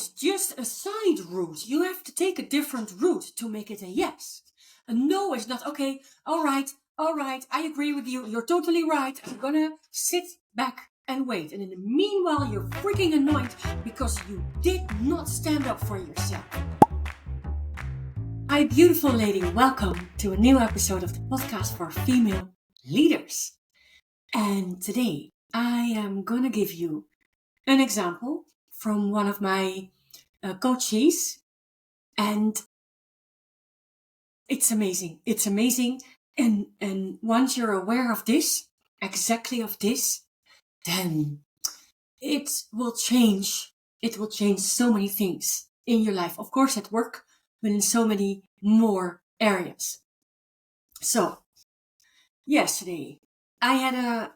is just a side route. You have to take a different route to make it a yes. A no is not, okay, all right, I agree with you. You're totally right. I'm gonna sit back and wait. And in the meanwhile, you're freaking annoyed because you did not stand up for yourself. Hi, beautiful lady. Welcome to a new episode of the podcast for female leaders. And today I am gonna give you an example from one of my coaches, and it's amazing. It's amazing. And once you're aware of this, exactly of this, then it will change. It will change so many things in your life. Of course, at work, but in so many more areas. So, yesterday, I had a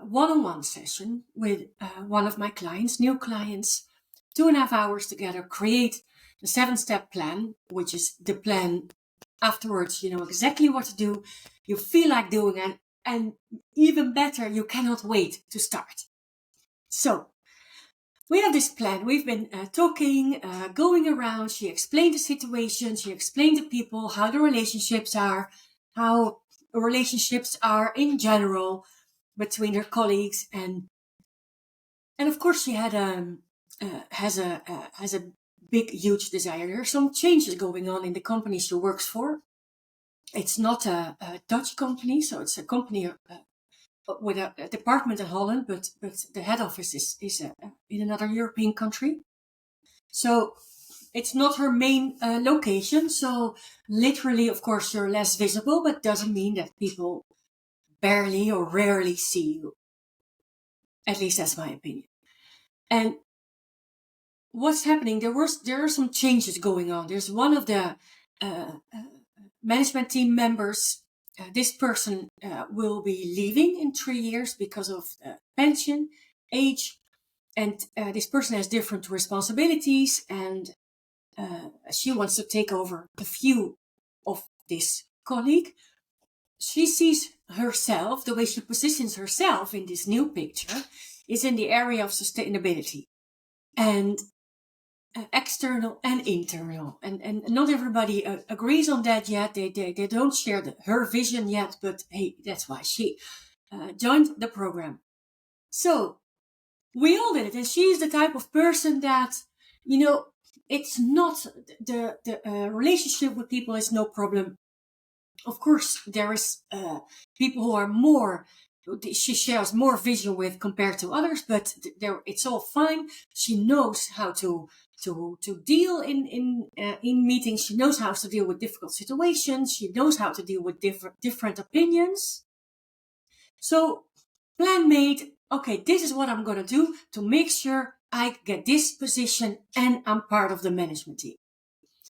one-on-one session with one of my clients, new clients, 2.5 hours together, create the 7-step plan, which is the plan afterwards. You know exactly what to do. You feel like doing it. And even better, you cannot wait to start. So, we have this plan. We've been talking, going around. She explained the situation. She explained the people, how the relationships are, how relationships are in general between her colleagues, and of course she had has a big, huge desire. There are some changes going on in the company she works for. It's not a Dutch company, so it's a company with a department in Holland, but the head office is in another European country. So it's not her main location. So literally, of course, you're less visible, but doesn't mean that people barely or rarely see you. At least that's my opinion. And what's happening? There are some changes going on. There's one of the management team members. This person will be leaving in 3 years because of pension, age, and this person has different responsibilities, and she wants to take over a few of this colleague. She sees herself, the way she positions herself in this new picture, is in the area of sustainability, and external and internal. And not everybody agrees on that yet. They don't share her vision yet, but hey, that's why she joined the program. So we all did it, and she's the type of person that, it's not the relationship with people is no problem. Of course, there is people who are more, she shares more vision with compared to others, but it's all fine. She knows how to deal in meetings. She knows how to deal with difficult situations. She knows how to deal with different opinions. So, plan made. Okay, this is what I'm going to do to make sure I get this position and I'm part of the management team.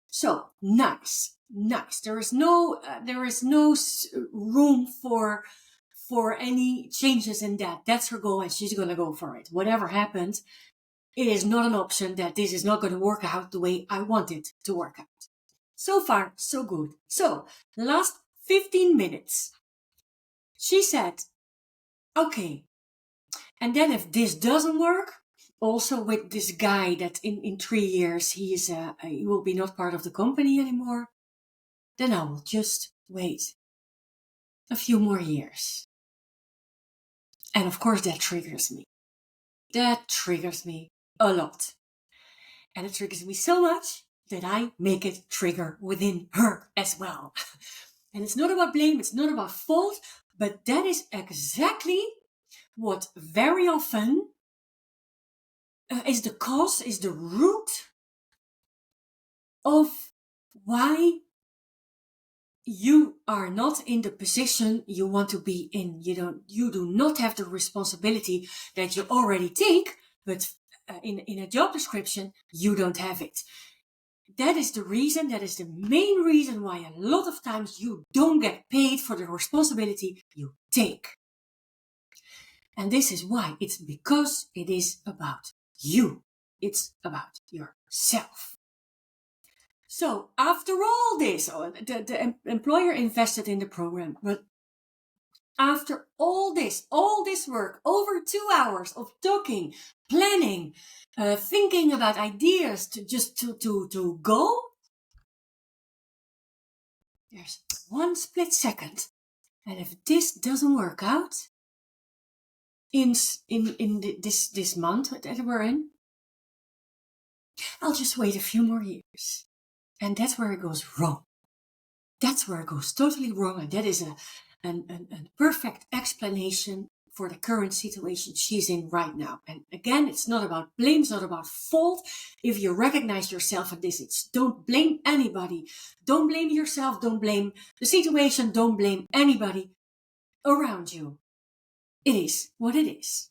So, nice. There is no room for any changes in that. That's her goal, and she's going to go for it. Whatever happens, it is not an option that this is not going to work out the way I want it to work out. So far, so good. So, the last 15 minutes, she said, okay, and then if this doesn't work, also with this guy that in 3 years he will be not part of the company anymore, then I will just wait a few more years. And of course that triggers me. That triggers me a lot. And it triggers me so much that I make it trigger within her as well. And it's not about blame, it's not about fault, but that is exactly what very often is the cause, is the root of why you are not in the position you want to be in. You do not have the responsibility that you already take, but in a job description, you don't have it. That is the reason, that is the main reason why a lot of times you don't get paid for the responsibility you take. And this is why. It's because it is about you. It's about yourself. So after all this, the employer invested in the program, but after all this work, over 2 hours of talking, planning, thinking about ideas to go, there's one split second. And if this doesn't work out in this month that we're in, I'll just wait a few more years. And that's where it goes wrong. That's where it goes totally wrong. And that is a perfect explanation for the current situation she's in right now. And again, it's not about blame, it's not about fault. If you recognize yourself in this, it's don't blame anybody. Don't blame yourself, don't blame the situation, don't blame anybody around you. It is what it is.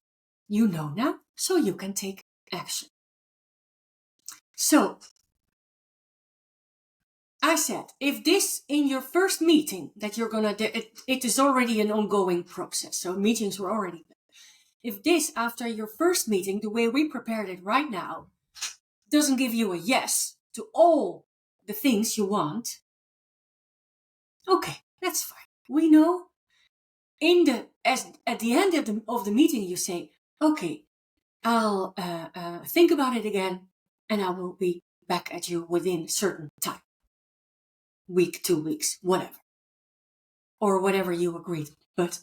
You know now, so you can take action. So, I said, if this in your first meeting that you're gonna do, it is already an ongoing process. So meetings were already done. If this, after your first meeting, the way we prepared it right now, doesn't give you a yes to all the things you want, okay, that's fine. We know at the end of the meeting, you say, okay, I'll think about it again, and I will be back at you within a certain time. Week, 2 weeks, whatever. Or whatever you agreed. But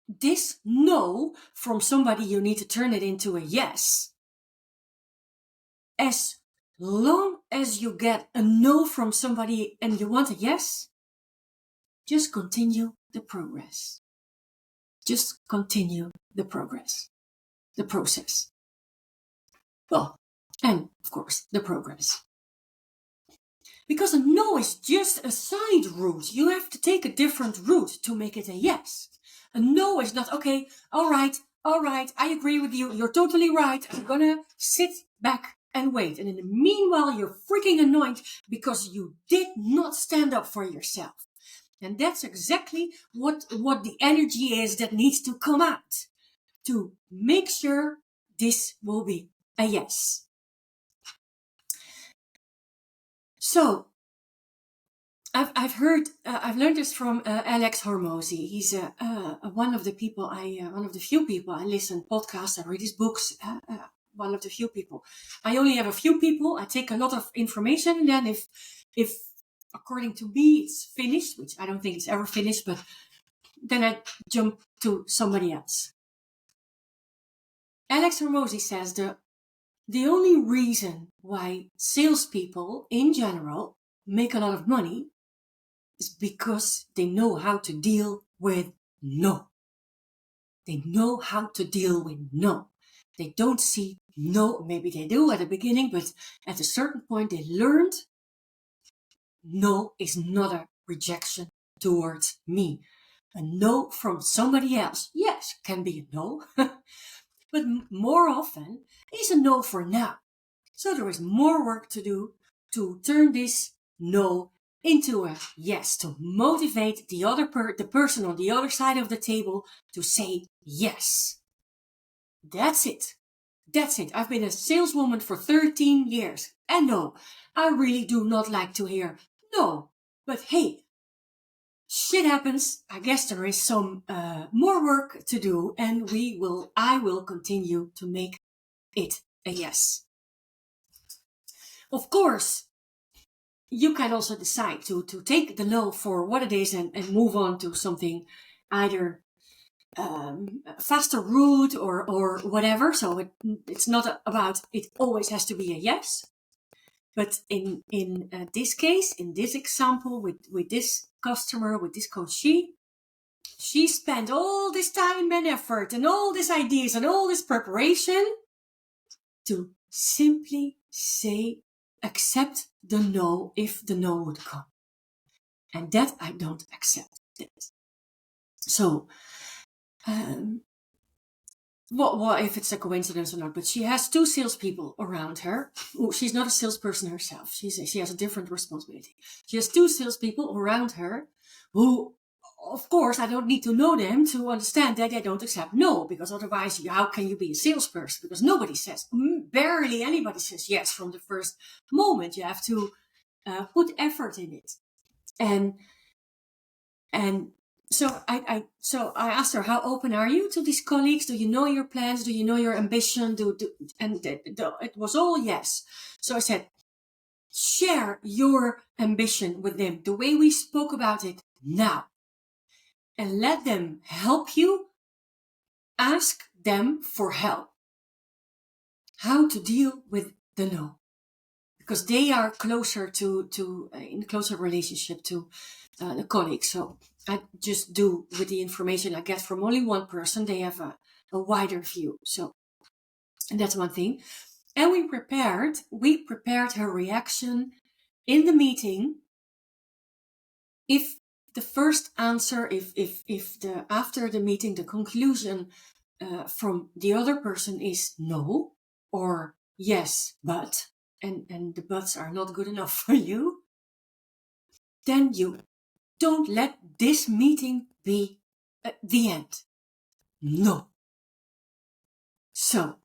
this no from somebody, you need to turn it into a yes. As long as you get a no from somebody and you want a yes, just continue the progress. Just continue the progress. The process. Well, and of course, the progress. Because a no is just a side route. You have to take a different route to make it a yes. A no is not, okay, all right, I agree with you. You're totally right. I'm gonna sit back and wait. And in the meanwhile, you're freaking annoyed because you did not stand up for yourself. And that's exactly what the energy is that needs to come out to make sure this will be a yes. So, I've learned this from Alex Hormozy. He's one of the few people I listen podcasts, I read his books. One of the few people. I only have a few people. I take a lot of information, and then if according to me it's finished, which I don't think it's ever finished, but then I jump to somebody else. Alex Hormozy says the only reason why salespeople in general make a lot of money is because they know how to deal with no. They know how to deal with no. They don't see no, maybe they do at the beginning, but at a certain point they learned no is not a rejection towards me. A no from somebody else, yes, can be a no, but more often is a no for now. So there is more work to do to turn this no into a yes, to motivate the person on the other side of the table to say yes. That's it. That's it. I've been a saleswoman for 13 years. And no, I really do not like to hear no. But hey, shit happens. I guess there is some more work to do, and I will continue to make it a yes. Of course, you can also decide to take the no for what it is and move on to something either faster route or whatever. So it's not about it always has to be a yes. But in this case, in this example, with this customer, with this coachee, she spent all this time and effort and all these ideas and all this preparation to simply accept the no if the no would come. And that I don't accept. So, what if it's a coincidence or not? But she has 2 salespeople around her. Ooh, she's not a salesperson herself. She has a different responsibility. She has 2 salespeople around her who, of course, I don't need to know them to understand that they don't accept no, because otherwise, how can you be a salesperson? Because nobody says, barely anybody says yes from the first moment. You have to put effort in it. And So I asked her, how open are you to these colleagues? Do you know your plans? Do you know your ambition? And it was all yes. So I said, share your ambition with them the way we spoke about it now, and let them help you. Ask them for help. How to deal with the no, because they are closer to in closer relationship to the colleagues. So I just do with the information I get from only one person. They have a wider view. So, and that's one thing. And we prepared her reaction in the meeting. If the first answer, if the after the meeting the conclusion from the other person is no or yes, but, and the buts are not good enough for you, then you don't let this meeting be the end. No. So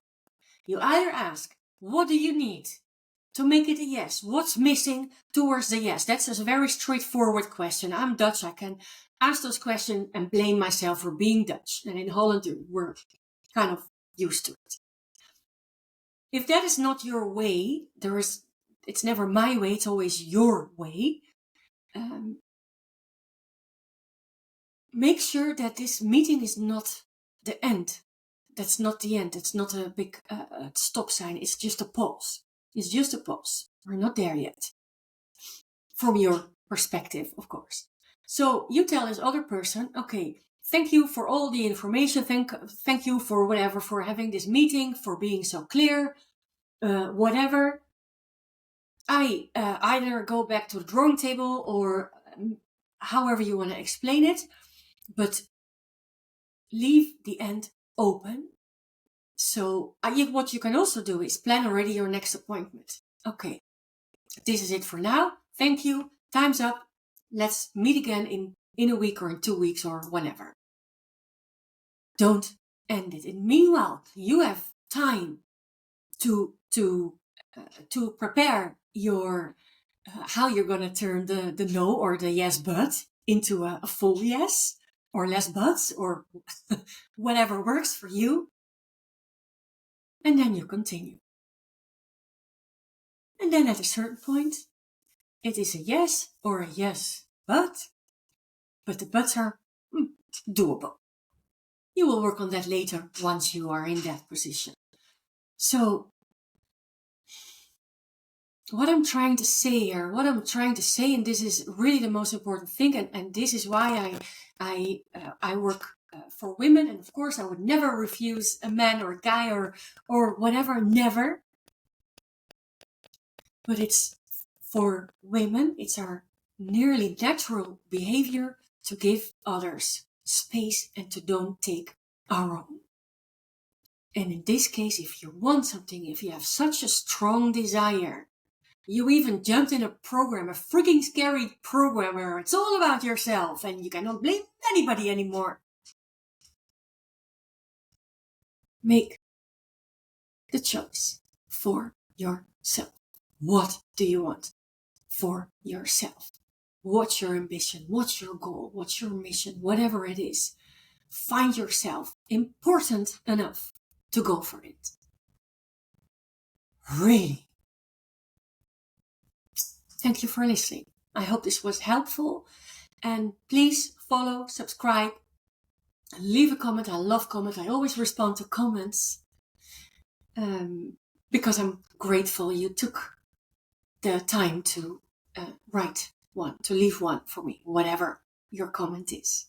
you either ask, what do you need to make it a yes? What's missing towards the yes? That's a very straightforward question. I'm Dutch. I can ask those questions and blame myself for being Dutch. And in Holland, we're kind of used to it. If that is not your way, it's never my way, it's always your way. Make sure that this meeting is not the end. That's not the end. It's not a big stop sign. It's just a pause. It's just a pause. We're not there yet. From your perspective, of course. So you tell this other person, okay, thank you for all the information. Thank you for whatever, for having this meeting, for being so clear, whatever. I either go back to the drawing table or however you want to explain it, but leave the end open. So what you can also do is plan already your next appointment. Okay, this is it for now. Thank you. Time's up. Let's meet again in a week or in 2 weeks or whenever. Don't end it. And meanwhile, you have time to prepare your how you're going to turn the no or the yes but into a full yes or less buts or whatever works for you. And then you continue. And then at a certain point, it is a yes or a yes but the buts are doable. You will work on that later once you are in that position. So what I'm trying to say here, and this is really the most important thing, and this is why I work for women, and of course I would never refuse a man or a guy or whatever, never. But it's for women, it's our nearly natural behavior to give others space and to don't take our own. And in this case, if you want something, if you have such a strong desire, you even jumped in a program, a freaking scary program where it's all about yourself and you cannot blame anybody anymore. Make the choice for yourself. What do you want for yourself? What's your ambition? What's your goal? What's your mission? Whatever it is, find yourself important enough to go for it. Really. Thank you for listening. I hope this was helpful. And please follow, subscribe, leave a comment. I love comments. I always respond to comments because I'm grateful you took the time to write one, to leave one for me, whatever your comment is.